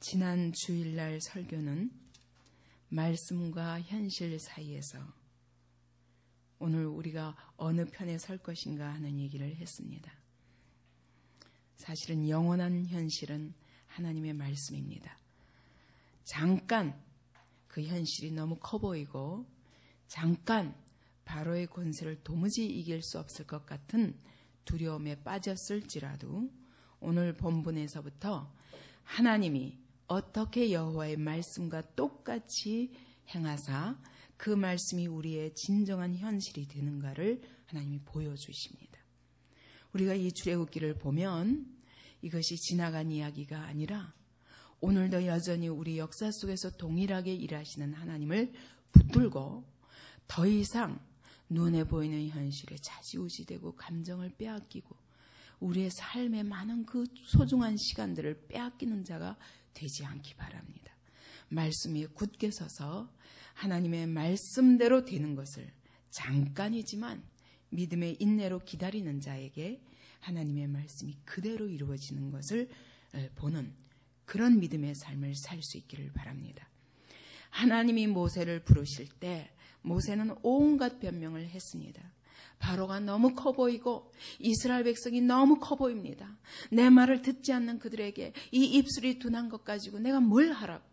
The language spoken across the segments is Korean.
지난 주일날 설교는 말씀과 현실 사이에서 오늘 우리가 어느 편에 설 것인가 하는 얘기를 했습니다. 사실은 영원한 현실은 하나님의 말씀입니다. 잠깐 그 현실이 너무 커 보이고 잠깐 바로의 권세를 도무지 이길 수 없을 것 같은 두려움에 빠졌을지라도 오늘 본문에서부터 하나님이 어떻게 여호와의 말씀과 똑같이 행하사 그 말씀이 우리의 진정한 현실이 되는가를 하나님이 보여주십니다. 우리가 이 출애굽기를 보면 이것이 지나간 이야기가 아니라 오늘도 여전히 우리 역사 속에서 동일하게 일하시는 하나님을 붙들고 더 이상 눈에 보이는 현실에 좌지우지되고 감정을 빼앗기고 우리의 삶의 많은 그 소중한 시간들을 빼앗기는 자가 되지 않기 바랍니다. 말씀 위에 굳게 서서 하나님의 말씀대로 되는 것을 잠깐이지만 믿음의 인내로 기다리는 자에게 하나님의 말씀이 그대로 이루어지는 것을 보는 그런 믿음의 삶을 살 수 있기를 바랍니다. 하나님이 모세를 부르실 때 모세는 온갖 변명을 했습니다. 바로가 너무 커 보이고 이스라엘 백성이 너무 커 보입니다. 내 말을 듣지 않는 그들에게 이 입술이 둔한 것 가지고 내가 뭘 하라고.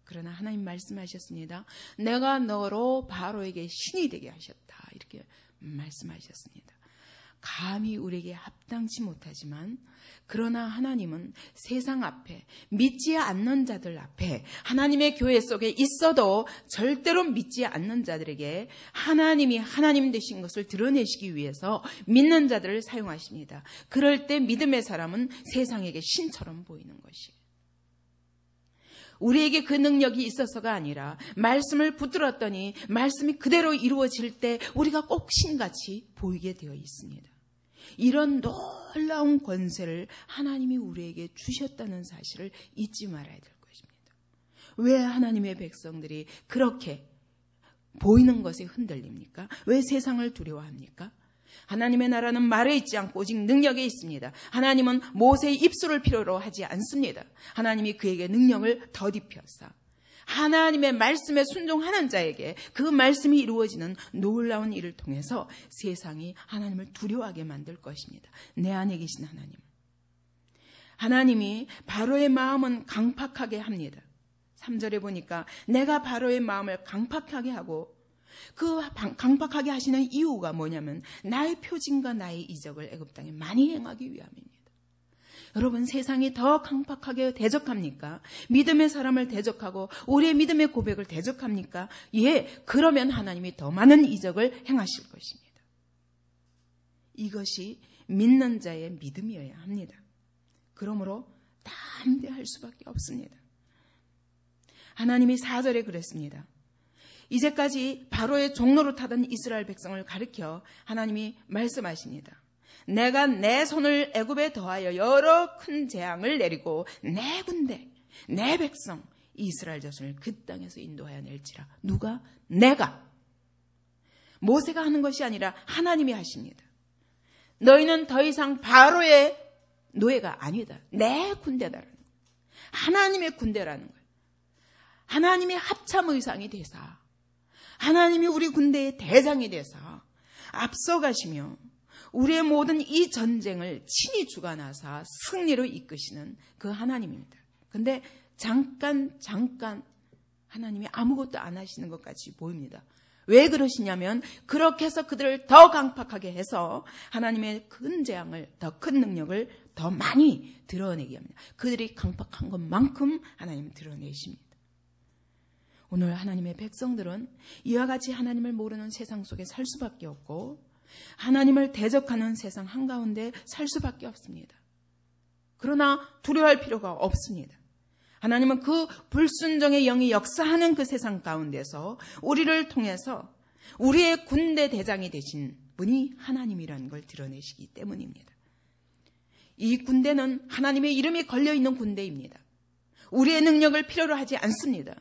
그러나 하나님 말씀하셨습니다. 내가 너로 바로에게 신이 되게 하셨다. 이렇게 말씀하셨습니다. 감히 우리에게 합당치 못하지만 그러나 하나님은 세상 앞에 믿지 않는 자들 앞에 하나님의 교회 속에 있어도 절대로 믿지 않는 자들에게 하나님이 하나님 되신 것을 드러내시기 위해서 믿는 자들을 사용하십니다. 그럴 때 믿음의 사람은 세상에게 신처럼 보이는 것이에요. 우리에게 그 능력이 있어서가 아니라 말씀을 붙들었더니 말씀이 그대로 이루어질 때 우리가 꼭 신같이 보이게 되어 있습니다. 이런 놀라운 권세를 하나님이 우리에게 주셨다는 사실을 잊지 말아야 될 것입니다. 왜 하나님의 백성들이 그렇게 보이는 것에 흔들립니까? 왜 세상을 두려워합니까? 하나님의 나라는 말에 있지 않고 오직 능력에 있습니다. 하나님은 모세의 입술을 필요로 하지 않습니다. 하나님이 그에게 능력을 덧입혀서 하나님의 말씀에 순종하는 자에게 그 말씀이 이루어지는 놀라운 일을 통해서 세상이 하나님을 두려워하게 만들 것입니다. 내 안에 계신 하나님. 하나님이 바로의 마음은 강팍하게 합니다. 3절에 보니까 내가 바로의 마음을 강팍하게 하고 그 강팍하게 하시는 이유가 뭐냐면 나의 표징과 나의 이적을 애굽 땅에 많이 행하기 위함입니다. 여러분 세상이 더 강팍하게 대적합니까? 믿음의 사람을 대적하고 우리의 믿음의 고백을 대적합니까? 예, 그러면 하나님이 더 많은 이적을 행하실 것입니다. 이것이 믿는 자의 믿음이어야 합니다. 그러므로 담대할 수밖에 없습니다. 하나님이 4절에 그랬습니다. 이제까지 바로의 종로로 타던 이스라엘 백성을 가리켜 하나님이 말씀하십니다. 내가 내 손을 애굽에 더하여 여러 큰 재앙을 내리고 내 군대, 내 백성 이스라엘 자손을 그 땅에서 인도하여 낼지라. 누가? 내가. 모세가 하는 것이 아니라 하나님이 하십니다. 너희는 더 이상 바로의 노예가 아니다. 내 군대다라는 거예요. 하나님의 군대라는 거예요. 하나님의 합참 의상이 되사 하나님이 우리 군대의 대장이 되사 앞서가시며 우리의 모든 이 전쟁을 친히 주관하사 승리로 이끄시는 그 하나님입니다. 그런데 잠깐 하나님이 아무것도 안 하시는 것 같이 보입니다. 왜 그러시냐면 그렇게 해서 그들을 더 강팍하게 해서 하나님의 큰 재앙을, 더 큰 능력을 더 많이 드러내게 합니다. 그들이 강팍한 것만큼 하나님은 드러내십니다. 오늘 하나님의 백성들은 이와 같이 하나님을 모르는 세상 속에 살 수밖에 없고 하나님을 대적하는 세상 한가운데 살 수밖에 없습니다. 그러나 두려워할 필요가 없습니다. 하나님은 그 불순종의 영이 역사하는 그 세상 가운데서 우리를 통해서 우리의 군대 대장이 되신 분이 하나님이라는 걸 드러내시기 때문입니다. 이 군대는 하나님의 이름이 걸려있는 군대입니다. 우리의 능력을 필요로 하지 않습니다.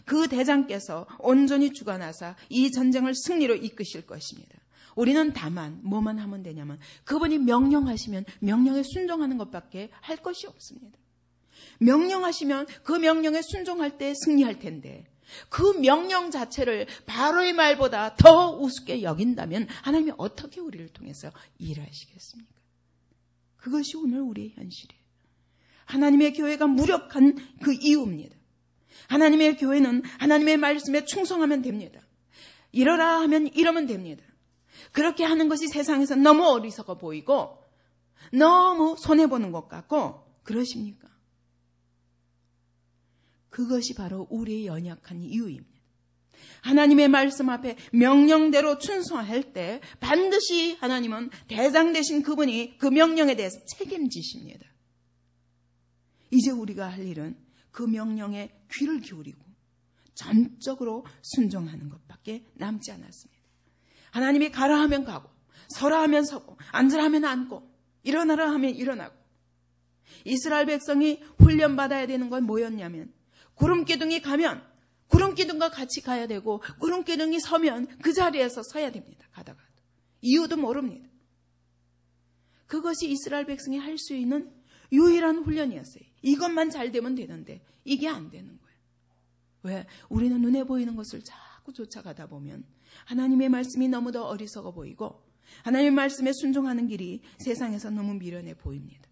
그 대장께서 온전히 주관하사 이 전쟁을 승리로 이끄실 것입니다. 우리는 다만 뭐만 하면 되냐면 그분이 명령하시면 명령에 순종하는 것밖에 할 것이 없습니다. 명령하시면 그 명령에 순종할 때 승리할 텐데 그 명령 자체를 바로의 말보다 더 우습게 여긴다면 하나님이 어떻게 우리를 통해서 일하시겠습니까? 그것이 오늘 우리의 현실이에요. 하나님의 교회가 무력한 그 이유입니다. 하나님의 교회는 하나님의 말씀에 충성하면 됩니다. 이러라 하면 이러면 됩니다. 그렇게 하는 것이 세상에서 너무 어리석어 보이고 너무 손해보는 것 같고 그러십니까? 그것이 바로 우리의 연약한 이유입니다. 하나님의 말씀 앞에 명령대로 충성할 때 반드시 하나님은 대장 되신 그분이 그 명령에 대해서 책임지십니다. 이제 우리가 할 일은 그 명령에 귀를 기울이고 전적으로 순종하는 것밖에 남지 않았습니다. 하나님이 가라 하면 가고 서라 하면 서고 앉으라 하면 앉고 일어나라 하면 일어나고 이스라엘 백성이 훈련받아야 되는 건 뭐였냐면 구름기둥이 가면 구름기둥과 같이 가야 되고 구름기둥이 서면 그 자리에서 서야 됩니다. 가다가도. 이유도 모릅니다. 그것이 이스라엘 백성이 할 수 있는 유일한 훈련이었어요. 이것만 잘 되면 되는데 이게 안 되는 거예요. 왜? 우리는 눈에 보이는 것을 자꾸 쫓아가다 보면 하나님의 말씀이 너무도 어리석어 보이고 하나님의 말씀에 순종하는 길이 세상에서 너무 미련해 보입니다.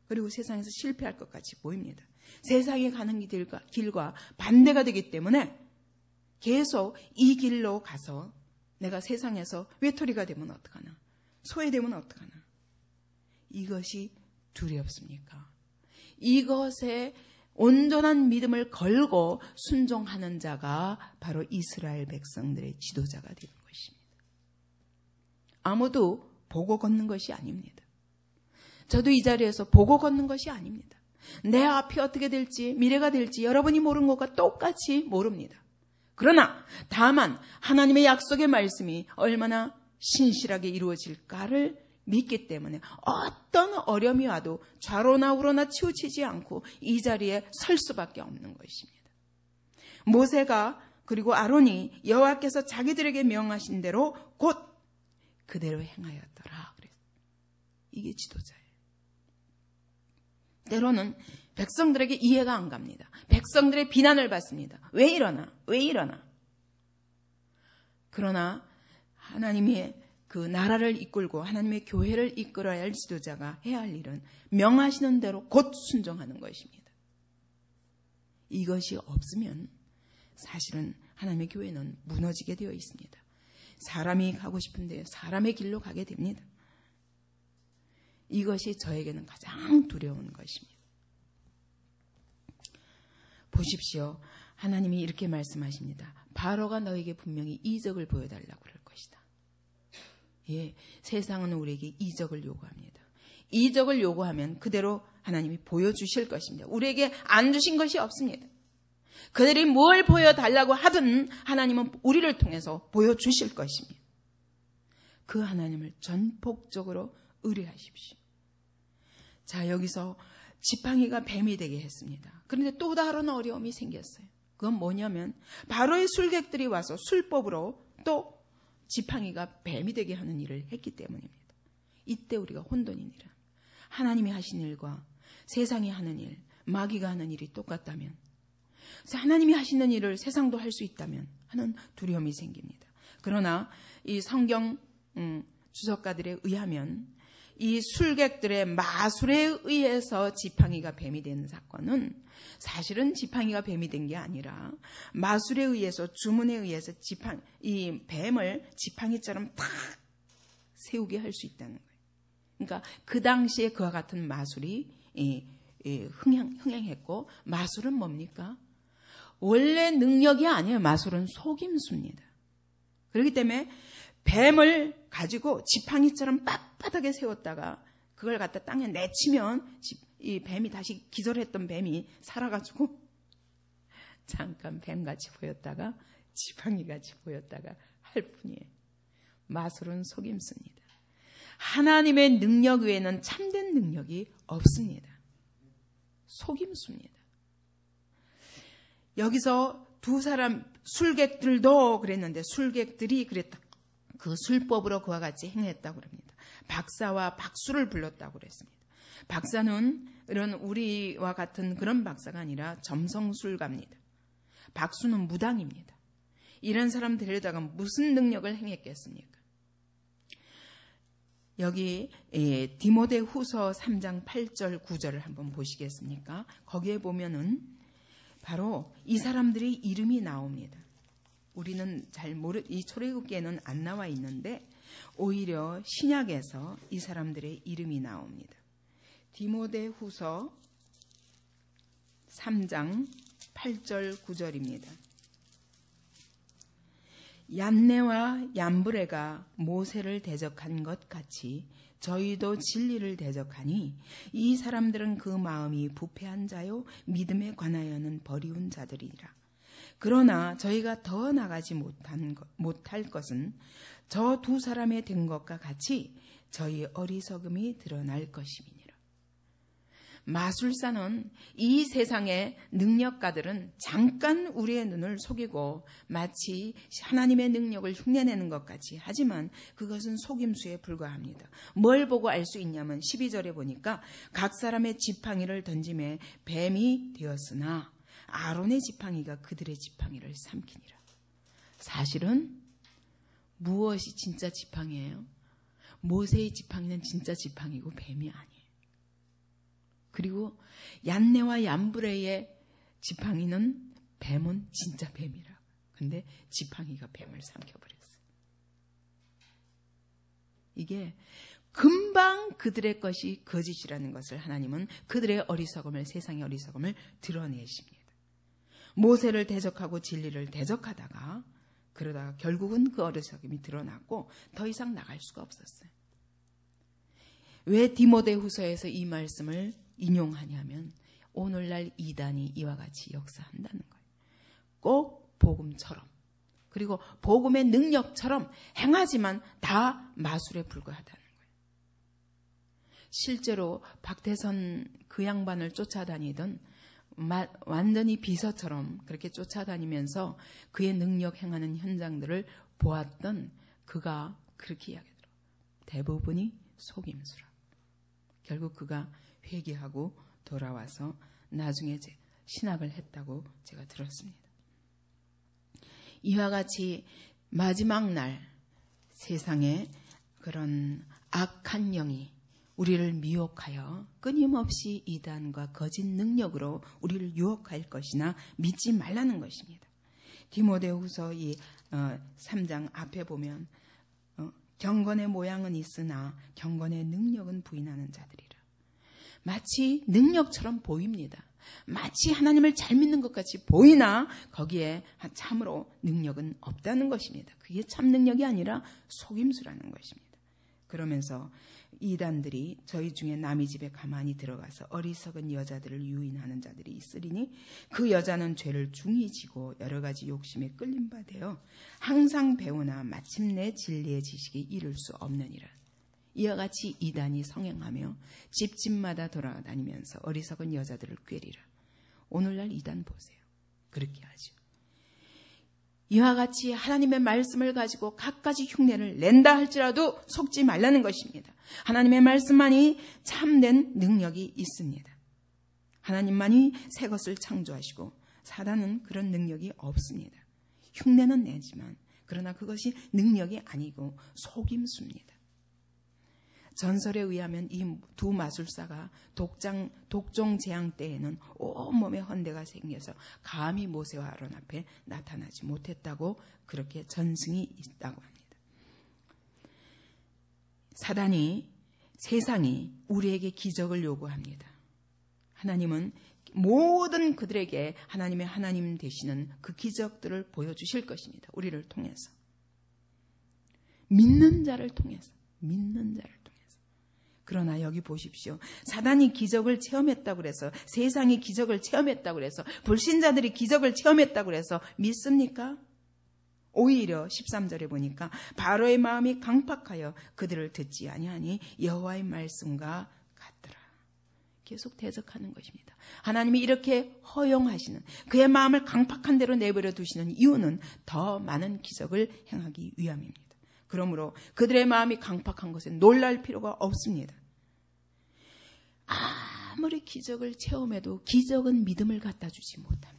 그리고 세상에서 실패할 것 같이 보입니다. 세상에 가는 길과 반대가 되기 때문에 계속 이 길로 가서 내가 세상에서 외톨이가 되면 어떡하나, 소외되면 어떡하나. 이것이 두렵습니까? 이것에 온전한 믿음을 걸고 순종하는 자가 바로 이스라엘 백성들의 지도자가 되는 것입니다. 아무도 보고 걷는 것이 아닙니다. 저도 이 자리에서 보고 걷는 것이 아닙니다. 내 앞이 어떻게 될지, 미래가 될지 여러분이 모르는 것과 똑같이 모릅니다. 그러나 다만 하나님의 약속의 말씀이 얼마나 신실하게 이루어질까를 믿기 때문에 어떤 어려움이 와도 좌로나 우로나 치우치지 않고 이 자리에 설 수밖에 없는 것입니다. 모세가 그리고 아론이 여호와께서 자기들에게 명하신 대로 곧 그대로 행하였더라. 이게 지도자예요. 때로는 백성들에게 이해가 안 갑니다. 백성들의 비난을 받습니다. 왜 이러나? 왜 이러나? 그러나 하나님의 그 나라를 이끌고 하나님의 교회를 이끌어야 할 지도자가 해야 할 일은 명하시는 대로 곧 순종하는 것입니다. 이것이 없으면 사실은 하나님의 교회는 무너지게 되어 있습니다. 사람이 가고 싶은데 사람의 길로 가게 됩니다. 이것이 저에게는 가장 두려운 것입니다. 보십시오. 하나님이 이렇게 말씀하십니다. 바로가 너에게 분명히 이적을 보여달라고 그럴 것이다. 예, 세상은 우리에게 이적을 요구합니다. 이적을 요구하면 그대로 하나님이 보여주실 것입니다. 우리에게 안 주신 것이 없습니다. 그들이 뭘 보여달라고 하든 하나님은 우리를 통해서 보여주실 것입니다. 그 하나님을 전폭적으로 의뢰하십시오. 자, 여기서 지팡이가 뱀이 되게 했습니다. 그런데 또 다른 어려움이 생겼어요. 그건 뭐냐면 바로의 술객들이 와서 술법으로 또 지팡이가 뱀이 되게 하는 일을 했기 때문입니다. 이때 우리가 혼돈이니라. 하나님이 하신 일과 세상이 하는 일, 마귀가 하는 일이 똑같다면, 하나님이 하시는 일을 세상도 할 수 있다면 하는 두려움이 생깁니다. 그러나 이 성경 주석가들에 의하면 이 술객들의 마술에 의해서 지팡이가 뱀이 된 사건은 사실은 지팡이가 뱀이 된 게 아니라 마술에 의해서, 주문에 의해서 이 뱀을 지팡이처럼 탁 세우게 할 수 있다는 거예요. 그러니까 그 당시에 그와 같은 마술이 흥행했고, 마술은 뭡니까? 원래 능력이 아니에요. 마술은 속임수입니다. 그렇기 때문에 뱀을 가지고 지팡이처럼 빳빳하게 세웠다가 그걸 갖다 땅에 내치면 이 뱀이 다시 기절했던 뱀이 살아가지고 잠깐 뱀같이 보였다가 지팡이같이 보였다가 할 뿐이에요. 마술은 속임수입니다. 하나님의 능력 외에는 참된 능력이 없습니다. 속임수입니다. 여기서 두 사람 술객들도 그랬는데 술객들이 그랬다. 그 술법으로 그와 같이 행했다고 합니다. 박사와 박수를 불렀다고 그랬습니다. 박사는 이런 우리와 같은 그런 박사가 아니라 점성술가입니다. 박수는 무당입니다. 이런 사람 데려다가 무슨 능력을 행했겠습니까? 여기 디모데후서 3장 8절 9절을 한번 보시겠습니까? 거기에 보면은 바로 이 사람들의 이름이 나옵니다. 우리는 이 출애굽기에는 안 나와 있는데 오히려 신약에서 이 사람들의 이름이 나옵니다. 디모데후서 3장 8절 9절입니다. 얀네와 얀브레가 모세를 대적한 것 같이 저희도 진리를 대적하니 이 사람들은 그 마음이 부패한 자요 믿음에 관하여는 버리운 자들이라. 그러나 저희가 더 나가지 못할 것은 저 두 사람의 된 것과 같이 저희 어리석음이 드러날 것임이니라. 마술사는 이 세상의 능력가들은 잠깐 우리의 눈을 속이고 마치 하나님의 능력을 흉내내는 것 같이 하지만 그것은 속임수에 불과합니다. 뭘 보고 알 수 있냐면 12절에 보니까 각 사람의 지팡이를 던짐에 뱀이 되었으나 아론의 지팡이가 그들의 지팡이를 삼키니라. 사실은 무엇이 진짜 지팡이에요? 모세의 지팡이는 진짜 지팡이고 뱀이 아니에요. 그리고 얀네와 얀브레의 지팡이는 뱀은 진짜 뱀이라. 근데 지팡이가 뱀을 삼켜버렸어요. 이게 금방 그들의 것이 거짓이라는 것을 하나님은 그들의 어리석음을, 세상의 어리석음을 드러내십니다. 모세를 대적하고 진리를 대적하다가 그러다가 결국은 그 어리석음이 드러났고 더 이상 나갈 수가 없었어요. 왜 디모데후서에서 이 말씀을 인용하냐면 오늘날 이단이 이와 같이 역사한다는 거예요. 꼭 복음처럼 그리고 복음의 능력처럼 행하지만 다 마술에 불과하다는 거예요. 실제로 박태선 그 양반을 쫓아다니던 완전히 비서처럼 그렇게 쫓아다니면서 그의 능력 행하는 현장들을 보았던 그가 그렇게 이야기하더라고요. 대부분이 속임수라. 결국 그가 회개하고 돌아와서 나중에 신학을 했다고 제가 들었습니다. 이와 같이 마지막 날 세상에 그런 악한 영이 우리를 미혹하여 끊임없이 이단과 거짓 능력으로 우리를 유혹할 것이나 믿지 말라는 것입니다. 디모데후서 3장 앞에 보면 경건의 모양은 있으나 경건의 능력은 부인하는 자들이라. 마치 능력처럼 보입니다. 마치 하나님을 잘 믿는 것 같이 보이나 거기에 참으로 능력은 없다는 것입니다. 그게 참 능력이 아니라 속임수라는 것입니다. 그러면서 이단들이 저희 중에 남의 집에 가만히 들어가서 어리석은 여자들을 유인하는 자들이 있으리니 그 여자는 죄를 중히 지고 여러 가지 욕심에 끌린 바 되어 항상 배우나 마침내 진리의 지식에 이를 수 없느니라. 이와 같이 이단이 성행하며 집집마다 돌아다니면서 어리석은 여자들을 꾀리라. 오늘날 이단 보세요. 그렇게 하죠. 이와 같이 하나님의 말씀을 가지고 갖가지 흉내를 낸다 할지라도 속지 말라는 것입니다. 하나님의 말씀만이 참된 능력이 있습니다. 하나님만이 새 것을 창조하시고 사단은 그런 능력이 없습니다. 흉내는 내지만 그러나 그것이 능력이 아니고 속임수입니다. 전설에 의하면 이 두 마술사가 독종 재앙 때에는 온몸에 헌대가 생겨서 감히 모세와 아론 앞에 나타나지 못했다고 그렇게 전승이 있다고 합니다. 사단이 세상이 우리에게 기적을 요구합니다. 하나님은 모든 그들에게 하나님의 하나님 되시는 그 기적들을 보여주실 것입니다. 우리를 통해서. 믿는 자를 통해서. 그러나 여기 보십시오. 사단이 기적을 체험했다고 그래서 세상이 기적을 체험했다고 그래서 불신자들이 기적을 체험했다고 그래서 믿습니까? 오히려 13절에 보니까 바로의 마음이 강팍하여 그들을 듣지 아니하니 여호와의 말씀과 같더라. 계속 대적하는 것입니다. 하나님이 이렇게 허용하시는 그의 마음을 강팍한 대로 내버려 두시는 이유는 더 많은 기적을 행하기 위함입니다. 그러므로 그들의 마음이 강팍한 것에 놀랄 필요가 없습니다. 아무리 기적을 체험해도 기적은 믿음을 갖다 주지 못합니다.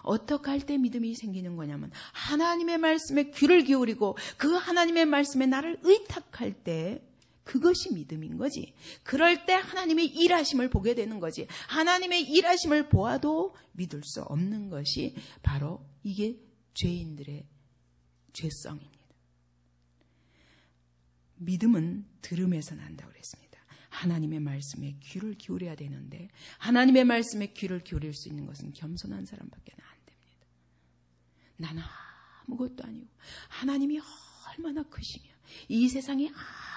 어떻게 할 때 믿음이 생기는 거냐면 하나님의 말씀에 귀를 기울이고 그 하나님의 말씀에 나를 의탁할 때 그것이 믿음인 거지. 그럴 때 하나님의 일하심을 보게 되는 거지. 하나님의 일하심을 보아도 믿을 수 없는 것이 바로 이게 죄인들의 죄성입니다. 믿음은 들음에서 난다고 그랬습니다. 하나님의 말씀에 귀를 기울여야 되는데 하나님의 말씀에 귀를 기울일 수 있는 것은 겸손한 사람밖에 안 됩니다. 나는 아무것도 아니고 하나님이 얼마나 크시며 이 세상이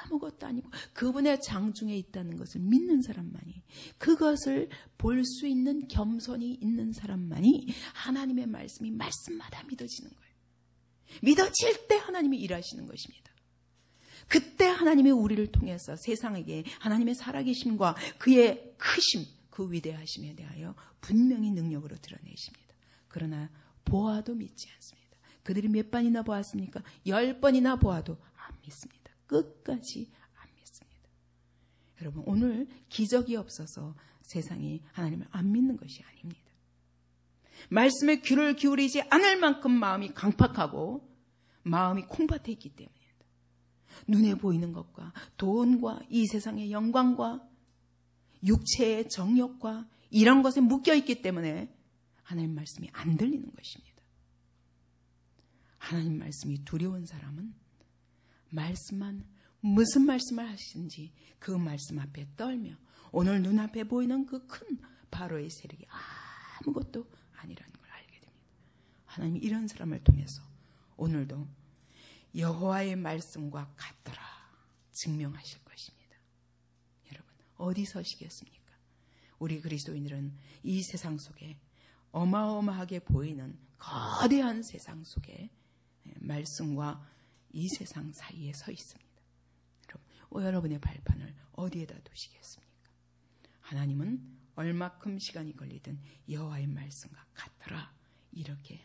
아무것도 아니고 그분의 장중에 있다는 것을 믿는 사람만이, 그것을 볼 수 있는 겸손이 있는 사람만이 하나님의 말씀이 말씀마다 믿어지는 거예요. 믿어질 때 하나님이 일하시는 것입니다. 그때 하나님이 우리를 통해서 세상에게 하나님의 살아계심과 그의 크심, 그 위대하심에 대하여 분명히 능력으로 드러내십니다. 그러나 보아도 믿지 않습니다. 그들이 몇 번이나 보았습니까? 10번이나 보아도 안 믿습니다. 끝까지 안 믿습니다. 여러분, 오늘 기적이 없어서 세상이 하나님을 안 믿는 것이 아닙니다. 말씀에 귀를 기울이지 않을 만큼 마음이 강팍하고 마음이 콩밭에 있기 때문입니다. 눈에 보이는 것과 돈과 이 세상의 영광과 육체의 정욕과 이런 것에 묶여있기 때문에 하나님 말씀이 안 들리는 것입니다. 하나님 말씀이 두려운 사람은 말씀만, 무슨 말씀을 하시는지 그 말씀 앞에 떨며 오늘 눈앞에 보이는 그 큰 바로의 세력이 아무것도 아니라는 걸 알게 됩니다. 하나님이 이런 사람을 통해서 오늘도 여호와의 말씀과 같더라 증명하실 것입니다. 여러분, 어디 서시겠습니까? 우리 그리스도인들은 이 세상 속에 어마어마하게 보이는 거대한 세상 속에 말씀과 이 세상 사이에 서 있습니다. 여러분의 발판을 어디에다 두시겠습니까? 하나님은 얼마큼 시간이 걸리든 여호와의 말씀과 같더라 이렇게